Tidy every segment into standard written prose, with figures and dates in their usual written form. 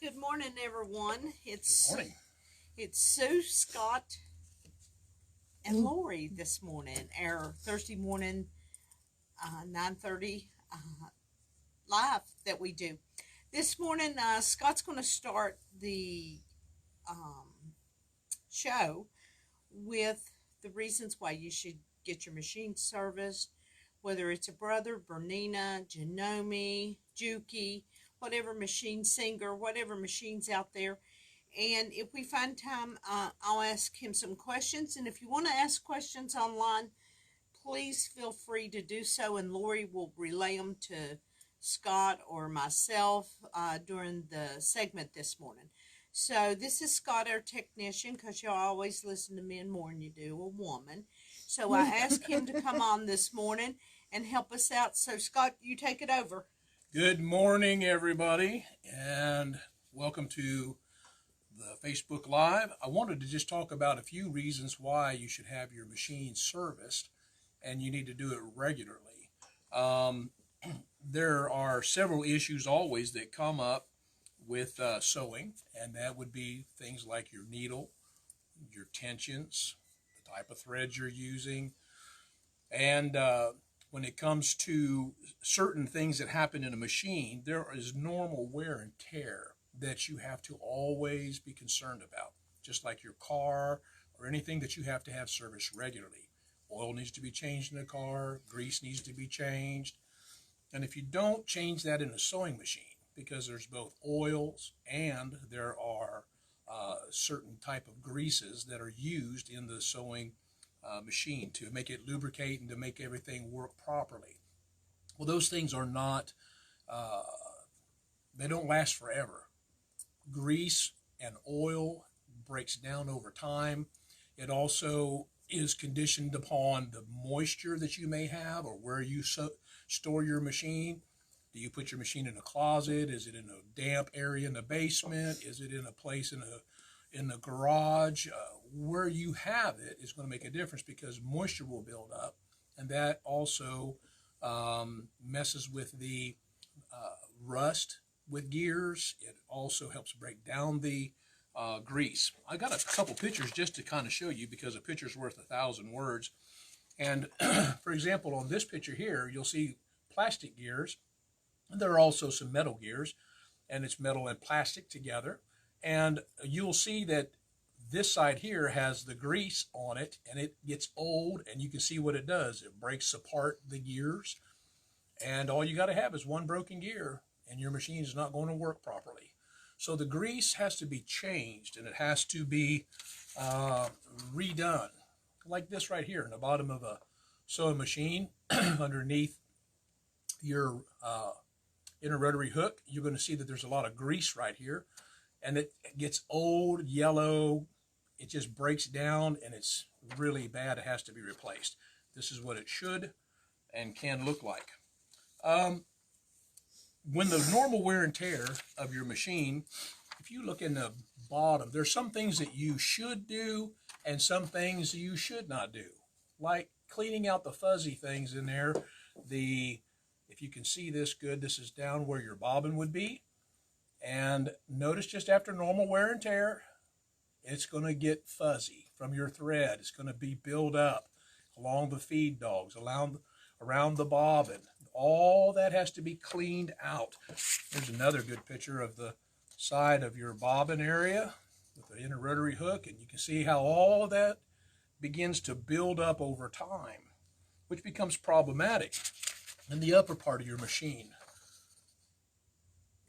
Good morning, everyone. Good morning. It's Sue, Scott, and Lori this morning. Our Thursday morning, 9:30 live that we do. This morning, Scott's going to start the show with the reasons why you should get your machine serviced, whether it's a Brother, Bernina, Janome, Juki, whatever machine singer, whatever machines out there. And if we find time, I'll ask him some questions. And if you want to ask questions online, please feel free to do so. And Lori will relay them to Scott or myself during the segment this morning. So this is Scott, our technician, because y'all always listen to men more than you do a woman. So I asked him to come on this morning and help us out. So Scott, you take it over. Good morning, everybody, and welcome to the Facebook Live. I wanted to just talk about a few reasons why you should have your machine serviced, and you need to do it regularly. There are several issues always that come up with sewing, and that would be things like your needle, your tensions, the type of threads you're using, and when it comes to certain things that happen in a machine, there is normal wear and tear that you have to always be concerned about, just like your car or anything that you have to have serviced regularly. Oil needs to be changed in the car, grease needs to be changed, and if you don't change that in a sewing machine, because there's both oils and there are certain type of greases that are used in the sewing machine to make it lubricate and to make everything work properly. Well, those things are not, they don't last forever. Grease and oil breaks down over time. It also is conditioned upon the moisture that you may have or where you store your machine. Do you put your machine in a closet? Is it in a damp area in the basement? Is it in a place in the garage? Where you have it is going to make a difference because moisture will build up, and that also messes with the rust with gears. It also helps break down the grease. I got a couple pictures just to kind of show you because a picture's worth 1,000 words. And for example, on this picture here, you'll see plastic gears. There are also some metal gears, and it's metal and plastic together. And you'll see that this side here has the grease on it, and it gets old, and you can see what it does. It breaks apart the gears, and all you got to have is one broken gear, and your machine is not going to work properly. So the grease has to be changed, and it has to be redone. Like this right here in the bottom of a sewing machine, underneath your inner rotary hook, you're going to see that there's a lot of grease right here, and it gets old, yellow, it just breaks down, and it's really bad. It has to be replaced. This is what it should and can look like. When the normal wear and tear of your machine, if you look in the bottom, there's some things that you should do and some things you should not do, like cleaning out the fuzzy things in there. If you can see this good, this is down where your bobbin would be. And notice just after normal wear and tear, it's going to get fuzzy from your thread. It's going to be built up along the feed dogs, around the bobbin. All that has to be cleaned out. Here's another good picture of the side of your bobbin area with the inner rotary hook, and you can see how all that begins to build up over time, which becomes problematic in the upper part of your machine.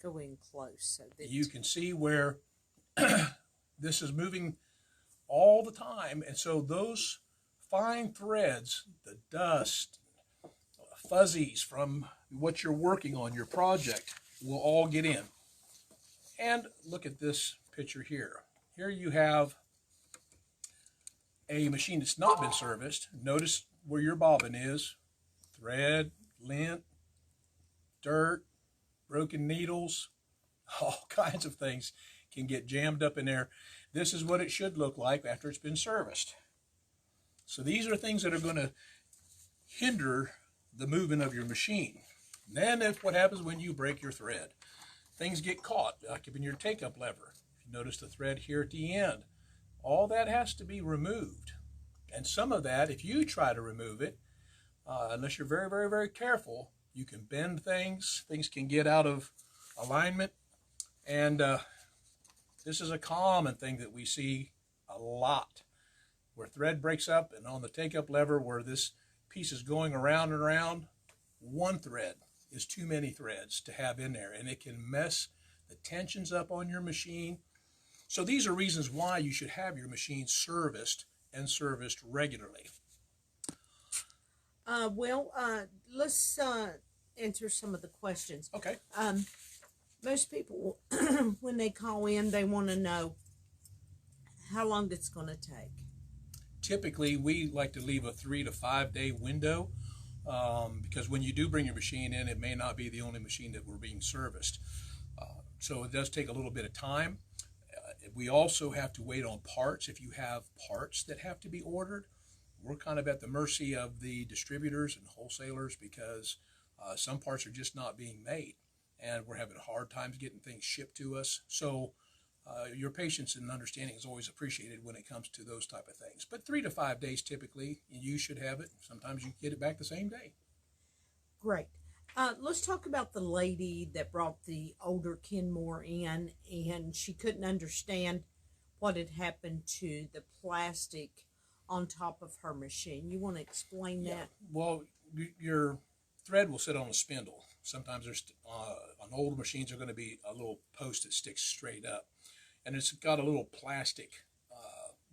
Go in close so that you can see where this is moving all the time, and so those fine threads, the dust, fuzzies from what you're working on, your project, will all get in. And look at this picture here. Here you have a machine that's not been serviced. Notice where your bobbin is. Thread, lint, dirt, broken needles, all kinds of things can get jammed up in there. This is what it should look like after it's been serviced. So these are things that are going to hinder the movement of your machine. And then what happens when you break your thread? things get caught, like in your take-up lever. If you notice the thread here at the end, all that has to be removed. And some of that, if you try to remove it, unless you're very, very, very careful, you can bend things. Things can get out of alignment. And this is a common thing that we see a lot, where thread breaks up, and on the take-up lever where this piece is going around and around, one thread is too many threads to have in there, and it can mess the tensions up on your machine. So these are reasons why you should have your machine serviced and serviced regularly. Let's answer some of the questions. Okay. Most people, when they call in, they want to know how long it's going to take. Typically, we like to leave a 3 to 5 day window because when you do bring your machine in, it may not be the only machine that we're being serviced. So it does take a little bit of time. We also have to wait on parts. If you have parts that have to be ordered, we're kind of at the mercy of the distributors and wholesalers because some parts are just not being made, and we're having hard times getting things shipped to us. So your patience and understanding is always appreciated when it comes to those type of things. But 3 to 5 days typically, you should have it. Sometimes you get it back the same day. Great. Let's talk about the lady that brought the older Kenmore in, and she couldn't understand what had happened to the plastic on top of her machine. You want to explain that? Well, your thread will sit on a spindle. Sometimes there's on older machines are going to be a little post that sticks straight up, and it's got a little plastic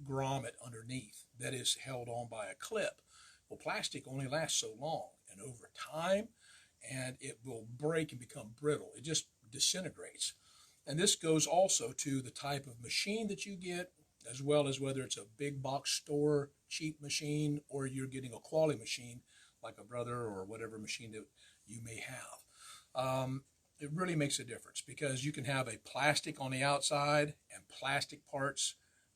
grommet underneath that is held on by a clip. Well, plastic only lasts so long, and over time, and it will break and become brittle. It just disintegrates. And this goes also to the type of machine that you get, as well as whether it's a big box store cheap machine or you're getting a quality machine like a Brother or whatever machine that you may have. It really makes a difference because you can have a plastic on the outside and plastic parts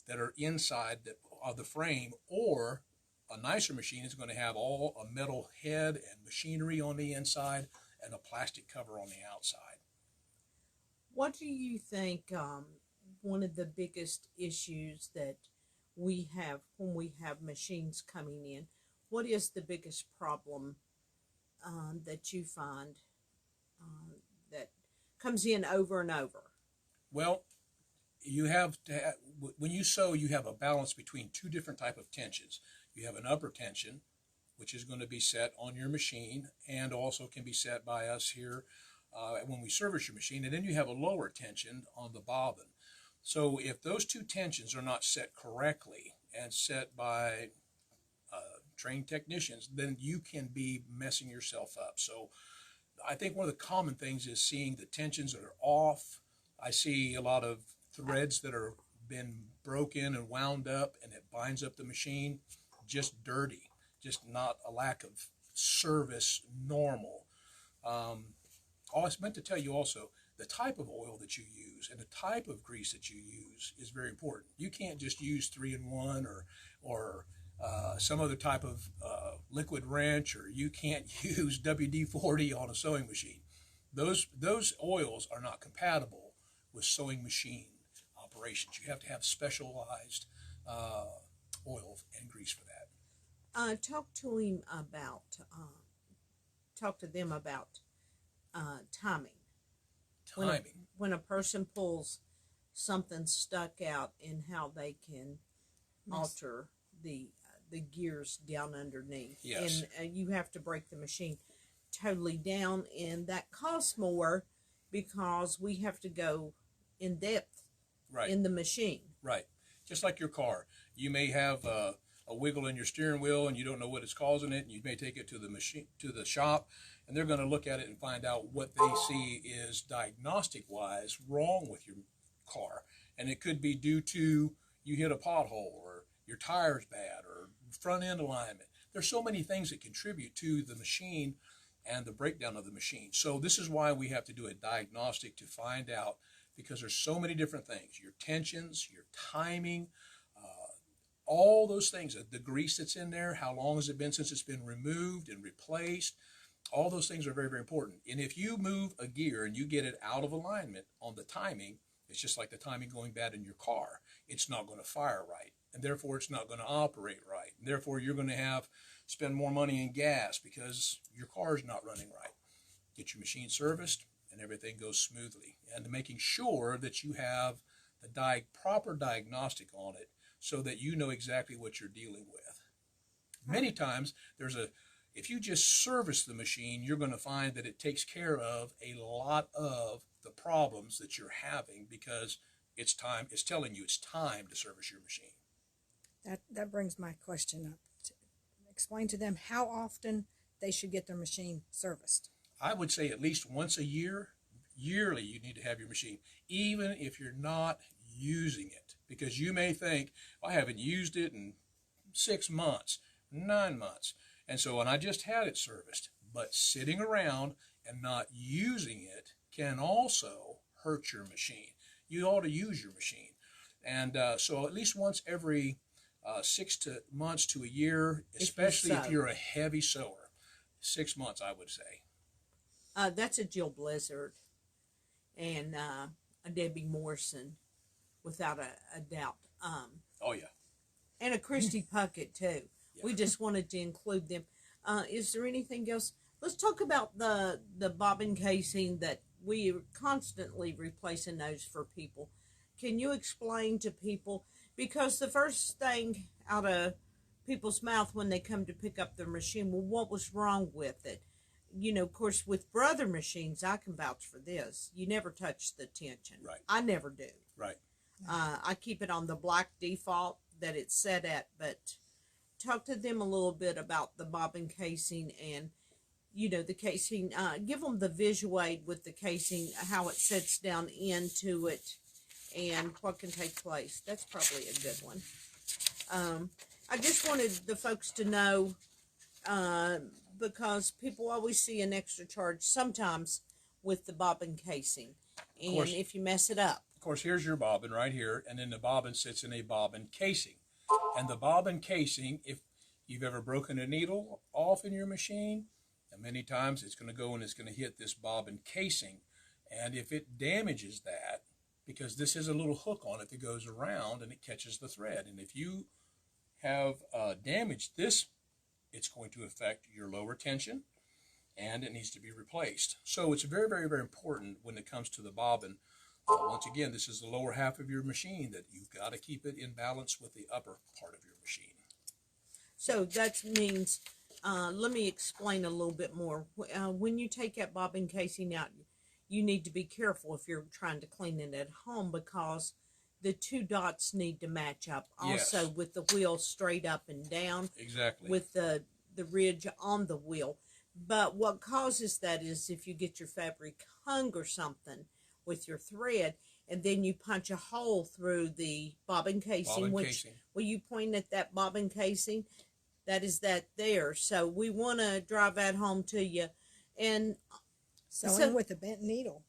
that are inside of the frame, or a nicer machine is going to have all a metal head and machinery on the inside and a plastic cover on the outside. What do you think one of the biggest issues that we have when we have machines coming in? What is the biggest problem that you find that comes in over and over? Well, you have to have, when you sew, you have a balance between two different type of tensions. You have an upper tension, which is going to be set on your machine and also can be set by us here when we service your machine. And then you have a lower tension on the bobbin. So if those two tensions are not set correctly and set by trained technicians, then you can be messing yourself up. So I think one of the common things is seeing the tensions that are off. I see a lot of threads that are been broken and wound up, and it binds up the machine. Just dirty, just not a lack of service normal. I was meant to tell you also, the type of oil that you use and the type of grease that you use is very important. You can't just use 3-in-1 or some other type of liquid wrench, or you can't use WD-40 on a sewing machine. Those oils are not compatible with sewing machine operations. You have to have specialized oil and grease for that. Talk to them about timing. Timing. When a person pulls something stuck out, and how they can alter the gears down underneath. Yes. And you have to break the machine totally down, and that costs more because we have to go in depth in the machine. Right. Just like your car. You may have a wiggle in your steering wheel and you don't know what is causing it, and you may take it to the shop, and they're going to look at it and find out what they see is diagnostic wise wrong with your car. And it could be due to you hit a pothole, or your tire's bad, or front end alignment. There's so many things that contribute to the machine and the breakdown of the machine. So this is why we have to do a diagnostic to find out, because there's so many different things. Your tensions, your timing, all those things, the grease that's in there, how long has it been since it's been removed and replaced. All those things are very, very important. And if you move a gear and you get it out of alignment on the timing, it's just like the timing going bad in your car. It's not going to fire right, and therefore it's not going to operate right. And therefore you're going to spend more money in gas because your car is not running right. Get your machine serviced and everything goes smoothly. And making sure that you have the proper diagnostic on it so that you know exactly what you're dealing with. Many times if you just service the machine, you're going to find that it takes care of a lot of the problems that you're having because it's telling you it's time to service your machine. That brings my question up. Explain to them how often they should get their machine serviced. I would say at least once a year. Yearly, you need to have your machine, even if you're not using it, because you may think, I haven't used it in 6 months, 9 months. And so, and I just had it serviced, but sitting around and not using it can also hurt your machine. You ought to use your machine. And so at least once every 6 months to a year, especially if you're a heavy sewer. 6 months, I would say. That's a Jill Blizzard and a Debbie Morrison, without a doubt. Oh, yeah. And a Christy Puckett, too. Yeah. We just wanted to include them. Is there anything else? Let's talk about the bobbin casing that we are constantly replacing those for people. Can you explain to people? Because the first thing out of people's mouth when they come to pick up their machine, well, what was wrong with it? You know, of course, with brother machines, I can vouch for this. You never touch the tension. Right. I never do. Right. I keep it on the black default that it's set at, but talk to them a little bit about the bobbin casing and, you know, the casing. Give them the visual aid with the casing, how it sets down into it, and what can take place. That's probably a good one. I just wanted the folks to know, because people always see an extra charge sometimes with the bobbin casing, and if you mess it up. Of course, here's your bobbin right here, and then the bobbin sits in a bobbin casing. And the bobbin casing, if you've ever broken a needle off in your machine, and many times it's going to go and it's going to hit this bobbin casing. And if it damages that, because this has a little hook on it that goes around and it catches the thread. And if you have damaged this, it's going to affect your lower tension and it needs to be replaced. So it's very, very, very important when it comes to the bobbin. Once again, this is the lower half of your machine that you've got to keep it in balance with the upper part of your machine. So that means, let me explain a little bit more. When you take that bobbin casing out, you need to be careful if you're trying to clean it at home, because the two dots need to match up also. Yes. With the wheel straight up and down. Exactly. With the ridge on the wheel. But what causes that is if you get your fabric hung or something with your thread, and then you punch a hole through the bobbin casing, will you point at that bobbin casing? That is that there. So we want to drive that home to you. And sewing with a bent needle.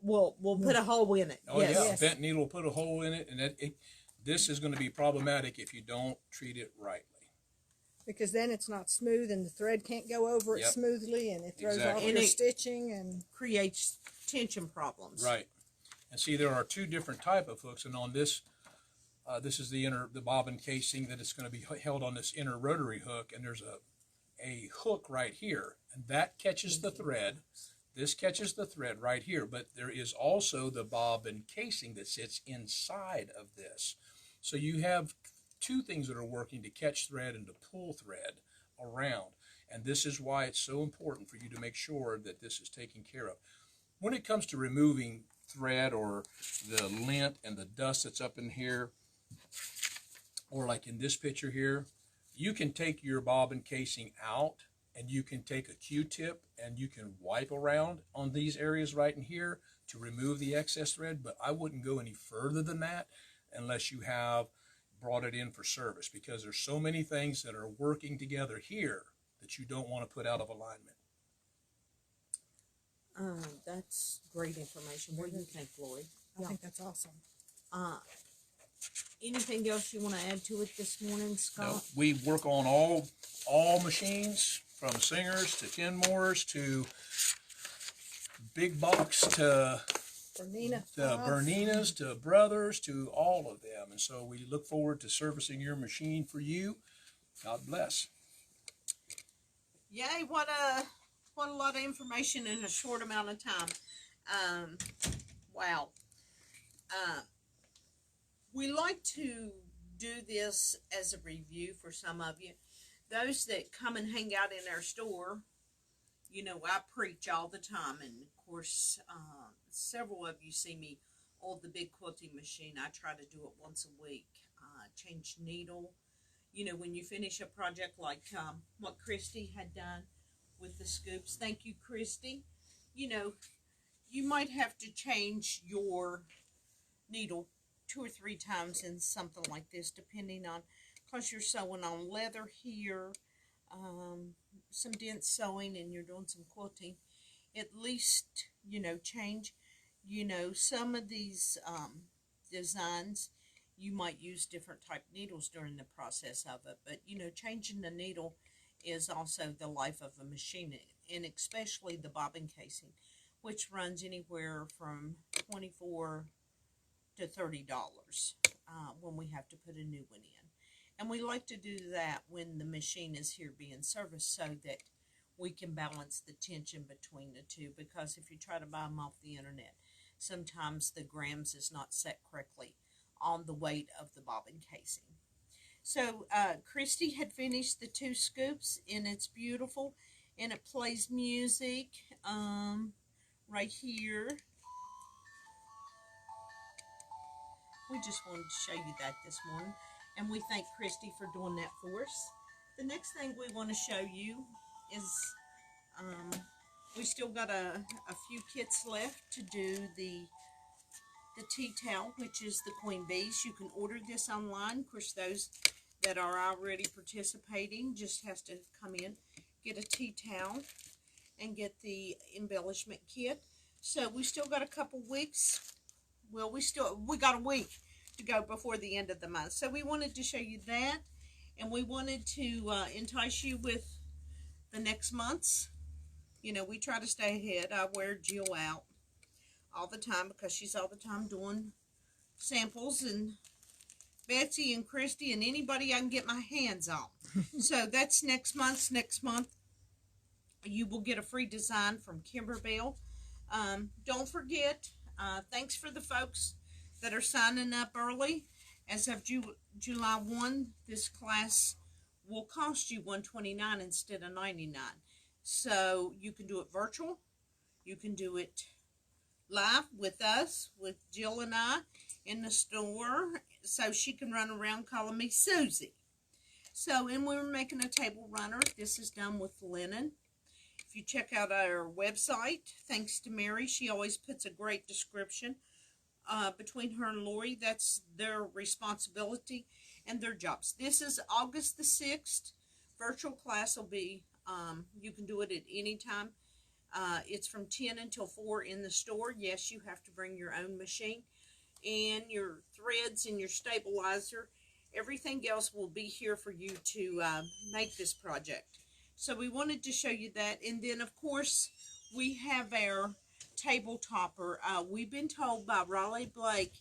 We'll put a hole in it. Oh, yes. Yeah, yes. Bent needle will put a hole in it, and this is going to be problematic if you don't treat it rightly. Because then it's not smooth, and the thread can't go over it smoothly, and it throws off your stitching and creates tension problems. Right. And see, there are two different type of hooks, and on this, this is the bobbin casing that it's going to be held on this inner rotary hook, and there's a hook right here, and that catches the thread. This catches the thread right here, but there is also the bobbin casing that sits inside of this. So you have two things that are working to catch thread and to pull thread around. And this is why it's so important for you to make sure that this is taken care of. When it comes to removing thread or the lint and the dust that's up in here, or like in this picture here, you can take your bobbin casing out and you can take a Q-tip and you can wipe around on these areas right in here to remove the excess thread, but I wouldn't go any further than that unless you have brought it in for service, because there's so many things that are working together here that you don't want to put out of alignment. That's great information. What do you think, Lloyd? I think that's awesome. Anything else you want to add to it this morning, Scott? No, we work on all machines, from singers to Kenmores to big box to Bernina. the Berninas to Brothers to all of them. And so we look forward to servicing your machine for you. God bless. Yay, what a lot of information in a short amount of time. Wow. We like to do this as a review for some of you. Those that come and hang out in our store, you know, I preach all the time. And, of course, several of you see me on the big quilting machine. I try to do it once a week. Change needle. You know, when you finish a project like what Christy had done with the scoops. Thank you, Christy. You know, you might have to change your needle 2 or 3 times in something like this, depending on, because you're sewing on leather here, some dense sewing, and you're doing some quilting. At least, you know, change, you know, some of these designs, you might use different type needles during the process of it, but, you know, changing the needle is also the life of a machine, and especially the bobbin casing, which runs anywhere from $24 to $30 when we have to put a new one in. And we like to do that when the machine is here being serviced so that we can balance the tension between the two, because if you try to buy them off the internet, sometimes the grams is not set correctly on the weight of the bobbin casing. So Christy had finished the 2 scoops, and it's beautiful, and it plays music right here. We just wanted to show you that this morning, and we thank Christy for doing that for us. The next thing we want to show you is we still got a few kits left to do the tea towel, which is the Queen Bees. You can order this online. Of course, those that are already participating just has to come in, get a tea towel, and get the embellishment kit. So we still got a couple weeks. Well, we got a week to go before the end of the month. So we wanted to show you that, and we wanted to entice you with the next month's. You know, we try to stay ahead. I wear Jill out all the time because she's all the time doing samples, and Betsy and Christy and anybody I can get my hands on. So that's next month. Next month you will get a free design from Kimberbell. Don't forget, thanks for the folks that are signing up early. As of July 1, this class will cost you $129 instead of $99. So you can do it virtual. You can do it live with us, with Jill and I in the store, so she can run around calling me Susie. So, and we're making a table runner. This is done with linen. If you check out our website, thanks to Mary, she always puts a great description. Between her and Lori, that's their responsibility and their jobs. This is August the 6th. Virtual class will be, you can do it at any time. It's from 10 until 4 in the store. Yes, you have to bring your own machine and your threads and your stabilizer. Everything else will be here for you to make this project. So we wanted to show you that. And then, of course, we have our table topper. We've been told by Raleigh Blake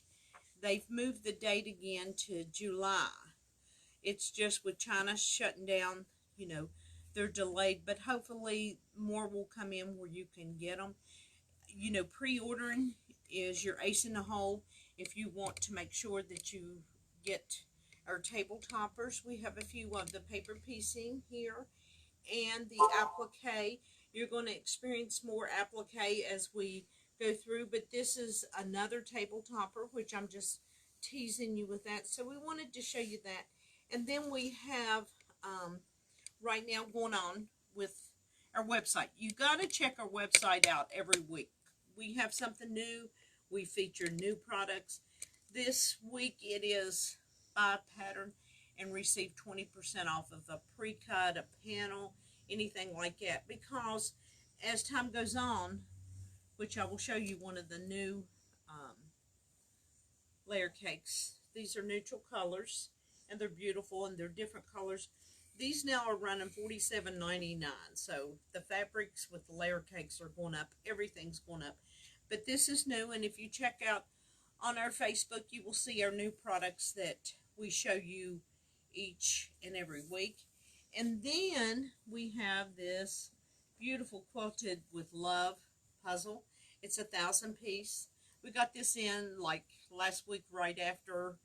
they've moved the date again to July. It's just with China shutting down, you know, they're delayed, but hopefully more will come in where you can get them. You know, pre-ordering is your ace in the hole if you want to make sure that you get our table toppers. We have a few of the paper piecing here and the applique. You're going to experience more applique as we go through, but this is another table topper, which I'm just teasing you with that. So we wanted to show you that. And then we have right now going on with our website. You got to check our website out every week. We have something new. We feature new products. This week it is buy a pattern and receive 20% off of a pre-cut, a panel, anything like that. Because as time goes on, which I will show you one of the new layer cakes. These are neutral colors, and they're beautiful, and they're different colors. These now are running $47.99. So the fabrics with the layer cakes are going up. Everything's going up. But this is new, and if you check out on our Facebook, you will see our new products that we show you each and every week. And then we have this beautiful Quilted with Love puzzle. It's 1,000 piece. We got this in like last week right after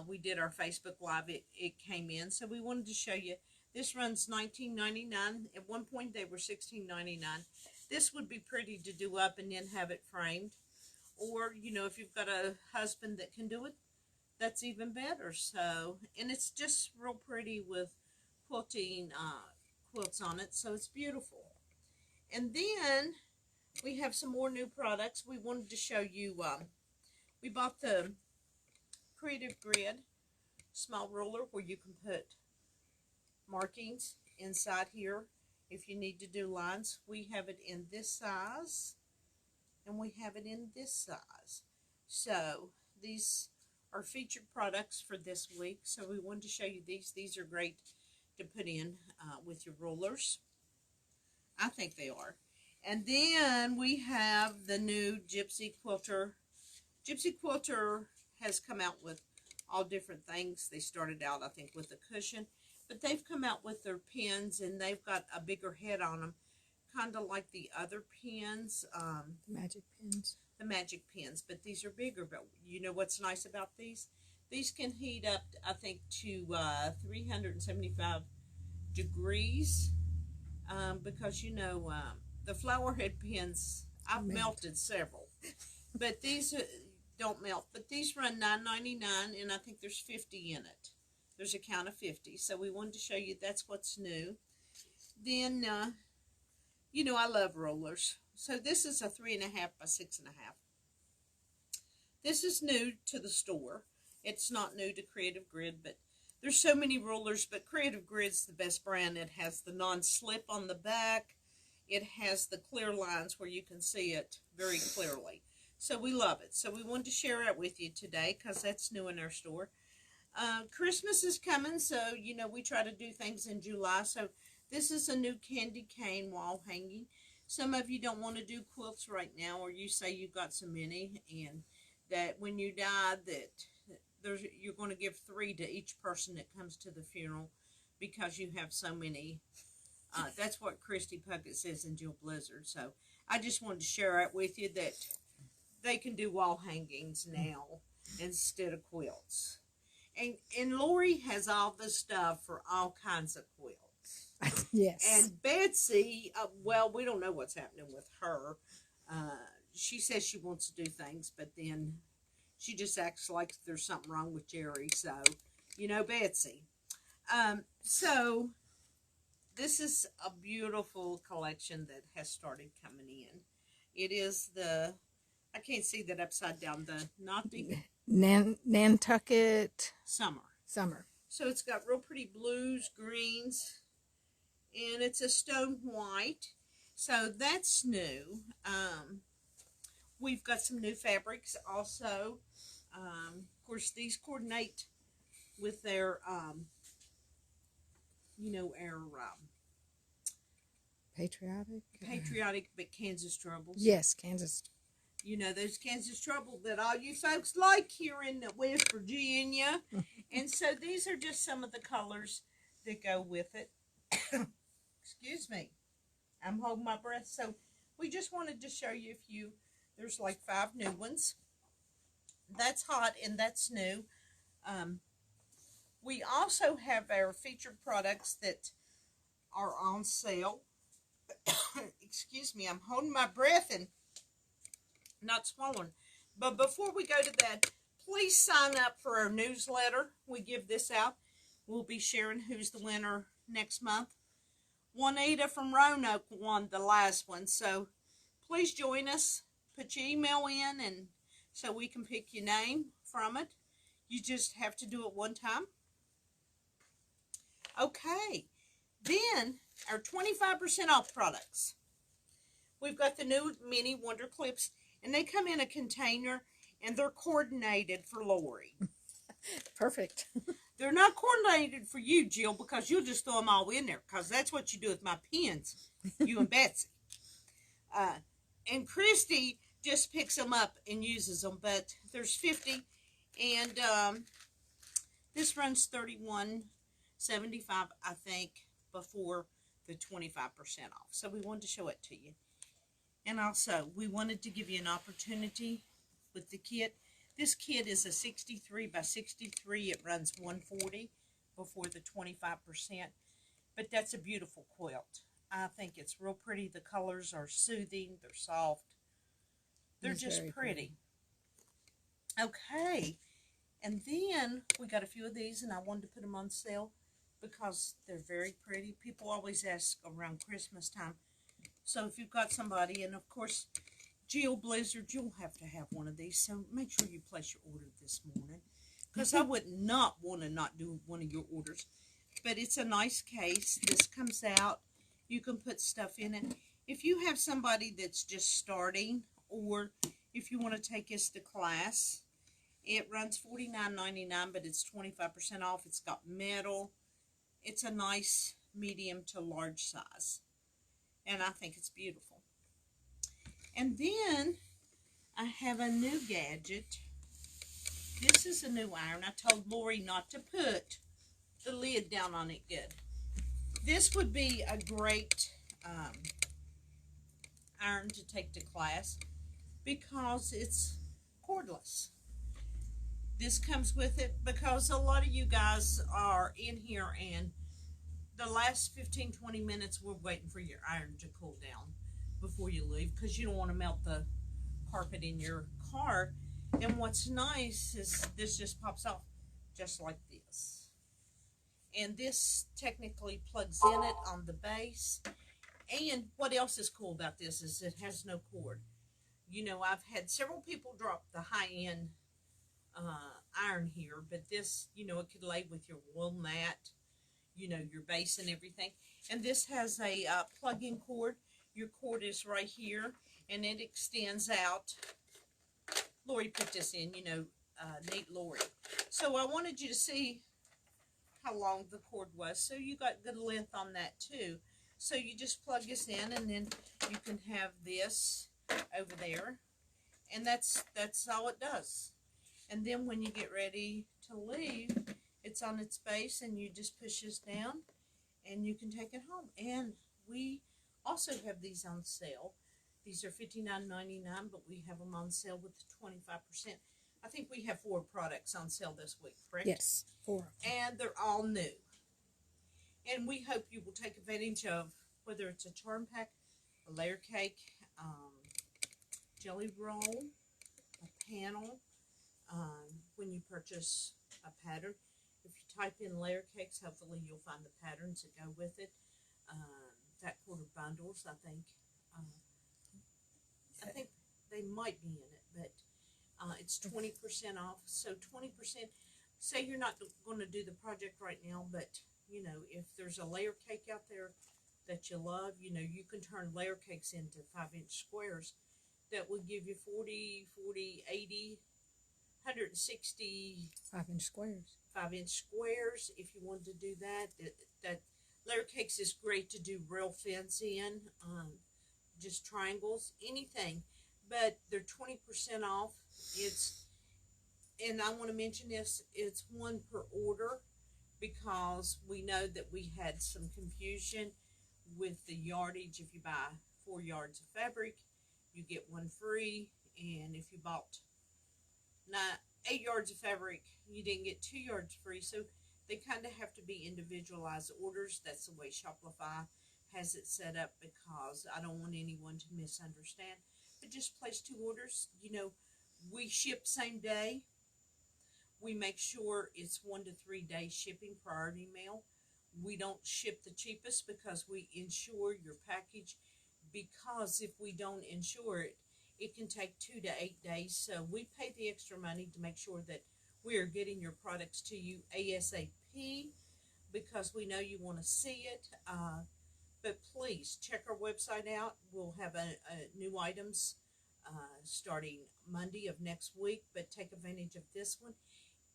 we did our Facebook Live. It came in, so we wanted to show you. This runs $19.99. At one point they were $16.99. This would be pretty to do up and then have it framed. Or, you know, if you've got a husband that can do it, that's even better. So, and it's just real pretty with quilting quilts on it, so it's beautiful. And then we have some more new products. We wanted to show you, we bought the Creative Grid small ruler where you can put markings inside here if you need to do lines. We have it in this size, and we have it in this size. So these are featured products for this week, so we wanted to show you these. These are great to put in with your rulers. I think they are. And then we have the new Gypsy Quilter. Gypsy Quilter has come out with all different things. They started out, I think, with a cushion, but they've come out with their pins, and they've got a bigger head on them, kind of like the other pins. Magic pins. The magic pins, but these are bigger. But you know what's nice about these? These can heat up, I think, to 375 degrees because, you know, the flower head pins, I've melted several, but these don't melt. But these run $9.99, and I think there's 50 in it. There's a count of 50, so we wanted to show you that's what's new. Then, you know, I love rollers. So this is a 3.5 by 6.5. This is new to the store. It's not new to Creative Grid, but there's so many rulers, but Creative Grid's the best brand. It has the non-slip on the back. It has the clear lines where you can see it very clearly. So we love it. So we wanted to share it with you today because that's new in our store. Christmas is coming, so, you know, we try to do things in July. So this is a new candy cane wall hanging. Some of you don't want to do quilts right now, or you say you've got so many, and that when you die, that you're going to give 3 to each person that comes to the funeral because you have so many. That's what Christy Puckett says in Jill Blizzard. So I just wanted to share it with you that they can do wall hangings now instead of quilts. And Lori has all the stuff for all kinds of quilts. Yes. And Betsy, well, we don't know what's happening with her. She says she wants to do things, but then she just acts like there's something wrong with Jerry. So, you know, Betsy. So, this is a beautiful collection that has started coming in. It is the, I can't see that upside down, the Nantucket Summer. So it's got real pretty blues, greens, and it's a stone white. So that's new. We've got some new fabrics also. Of course, these coordinate with their, you know, our patriotic, but Kansas troubles. Yes, Kansas. You know, those Kansas trouble that all you folks like here in West Virginia. And so these are just some of the colors that go with it. Excuse me. I'm holding my breath. So we just wanted to show you a few. There's like 5 new ones. That's hot and that's new. We also have our featured products that are on sale. Excuse me. I'm holding my breath and not swallowing. But before we go to that, please sign up for our newsletter. We give this out. We'll be sharing who's the winner next month. Juanita from Roanoke won the last one, so please join us. Put your email in, and so we can pick your name from it. You just have to do it one time. Okay, then our 25% off products. We've got the new mini Wonder Clips, and they come in a container, and they're coordinated for Lori. Perfect. They're not coordinated for you, Jill, because you'll just throw them all in there, because that's what you do with my pins, you and Betsy. And Christy just picks them up and uses them, but there's 50, and this runs $31.75, I think, before the 25% off. So we wanted to show it to you. And also, we wanted to give you an opportunity with the kit. This kit is a 63 by 63. It runs $140 before the 25%. But that's a beautiful quilt. I think it's real pretty. The colors are soothing. They're soft. They're just pretty. Okay. And then we got a few of these, and I wanted to put them on sale because they're very pretty. People always ask around Christmas time. So if you've got somebody, and of course, Jill Blizzard, you'll have to have one of these. So make sure you place your order this morning, because I would not want to not do one of your orders. But it's a nice case. This comes out. You can put stuff in it. If you have somebody that's just starting, or if you want to take us to class, it runs $49.99, but it's 25% off. It's got metal. It's a nice medium to large size. And I think it's beautiful. And then I have a new gadget. This is a new iron. I told Lori not to put the lid down on it good. This would be a great iron to take to class because it's cordless. This comes with it because a lot of you guys are in here and the last 15-20 minutes we're waiting for your iron to cool down before you leave, because you don't want to melt the carpet in your car. And what's nice is this just pops off just like this. And this technically plugs in it on the base. And what else is cool about this is it has no cord. You know, I've had several people drop the high-end iron here, but this, you know, it could lay with your wool mat, you know, your base and everything. And this has a plug-in cord. Your cord is right here, and it extends out. Lori put this in, you know, neat Lori. So I wanted you to see how long the cord was. So you got good length on that too. So you just plug this in, and then you can have this over there. And that's all it does. And then when you get ready to leave, it's on its base, and you just push this down, and you can take it home. And we also have these on sale. These are $59.99, but we have them on sale with 25%. I think we have 4 products on sale this week, correct? Yes, 4. And they're all new. And we hope you will take advantage of whether it's a charm pack, a layer cake, jelly roll, a panel, when you purchase a pattern. If you type in layer cakes, hopefully you'll find the patterns that go with it. Fat quarter bundles, I think they might be in it, but it's 20% off. So 20%, say you're not going to do the project right now, but you know, if there's a layer cake out there that you love, you know, you can turn layer cakes into 5-inch squares that will give you 40, 80, 160 5-inch squares. 5-inch squares. If you wanted to do that, that layer cakes is great to do rail fence in, just triangles, anything. But they're 20% off. And I want to mention this, it's 1 per order, because we know that we had some confusion with the yardage. If you buy 4 yards of fabric, you get 1 free, and if you bought 8 yards of fabric, you didn't get 2 yards free. So they kind of have to be individualized orders. That's the way Shopify has it set up, because I don't want anyone to misunderstand. But just place 2 orders. You know, we ship same day. We make sure it's 1 to 3 day shipping, priority mail. We don't ship the cheapest because we insure your package, because if we don't insure it, it can take 2 to 8 days. So we pay the extra money to make sure that we are getting your products to you ASAP, because we know you want to see it. But please check our website out. We'll have new items starting Monday of next week, but take advantage of this one.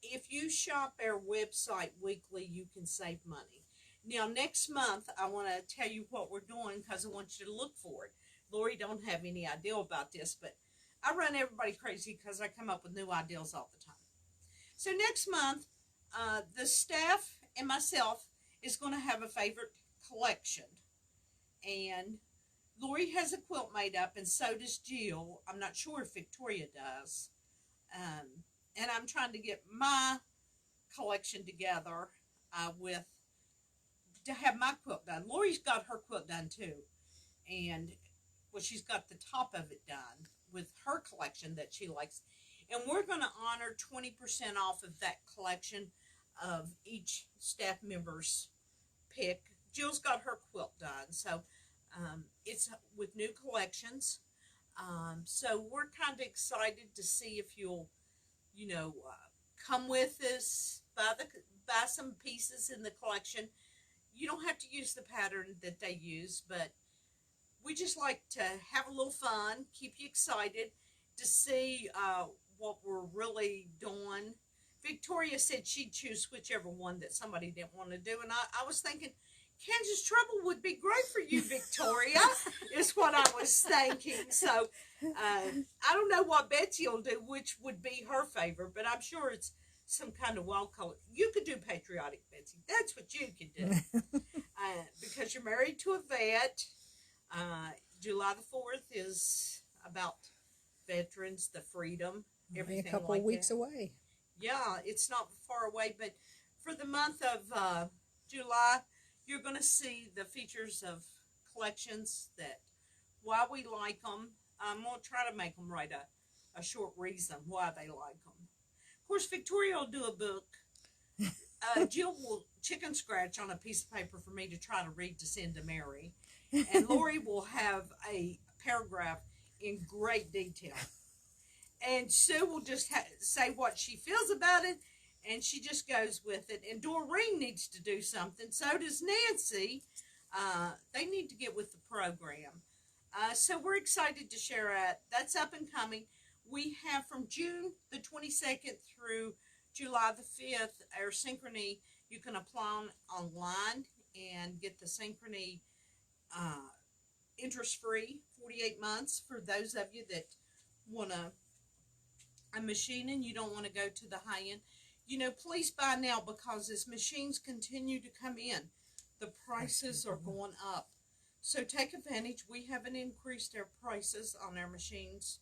if you shop our website weekly, you can save money. Now, next month, I want to tell you what we're doing because I want you to look for it. Lori don't have any idea about this, but I run everybody crazy because I come up with new ideas all the time. So next month, the staff and myself is going to have a favorite collection. And Lori has a quilt made up, and so does Jill. I'm not sure if Victoria does. And I'm trying to get my collection together with to have my quilt done. Lori's got her quilt done too, and well, she's got the top of it done with her collection that she likes, and we're going to honor 20% off of that collection of each staff member's pick. Jill's got her quilt done, so it's with new collections. So we're kind of excited to see if you'll, come with us, buy some pieces in the collection. You don't have to use the pattern that they use, but we just like to have a little fun, keep you excited to see what we're really doing. Victoria said she'd choose whichever one that somebody didn't want to do, and I was thinking, Kansas Trouble would be great for you, Victoria, is what I was thinking. So I don't know what Betsy will do, which would be her favorite, but I'm sure it's some kind of wild color. You could do patriotic, Betsy. That's what you could do. Because you're married to a vet. July the 4th is about veterans, the freedom, everything a couple like of weeks that. away. Yeah, it's not far away, but for the month of July, you're going to see the features of collections that why we like them. I'm going to try to make them write a short reason why they like them. Of course, Victoria will do a book. Jill will chicken scratch on a piece of paper for me to try to read to send to Mary. And Lori will have a paragraph in great detail. And Sue will just say what she feels about it, and she just goes with it. And Doreen needs to do something. So does Nancy. They need to get with the program. So we're excited to share it. That's up and coming. We have from June the 22nd through July the 5th, our Synchrony. You can apply online and get the Synchrony interest-free 48 months for those of you that want a machine and you don't want to go to the high end. Please buy now because as machines continue to come in, the prices are going up. So take advantage. We haven't increased our prices on our machines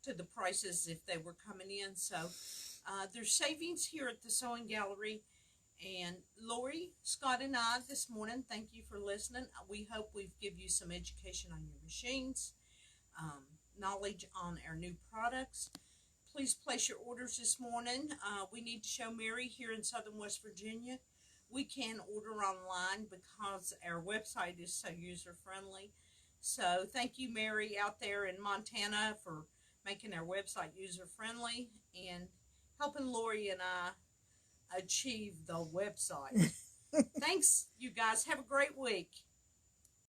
to the prices if they were coming in. So there's savings here at the Sewing Gallery. And Lori, Scott, and I this morning, thank you for listening. We hope we've given you some education on your machines, knowledge on our new products. Please place your orders this morning. We need to show Mary here in Southern West Virginia. We can order online because our website is so user-friendly. So thank you, Mary, out there in Montana for making our website user-friendly and helping Lori and I achieve the website. Thanks, you guys. Have a great week.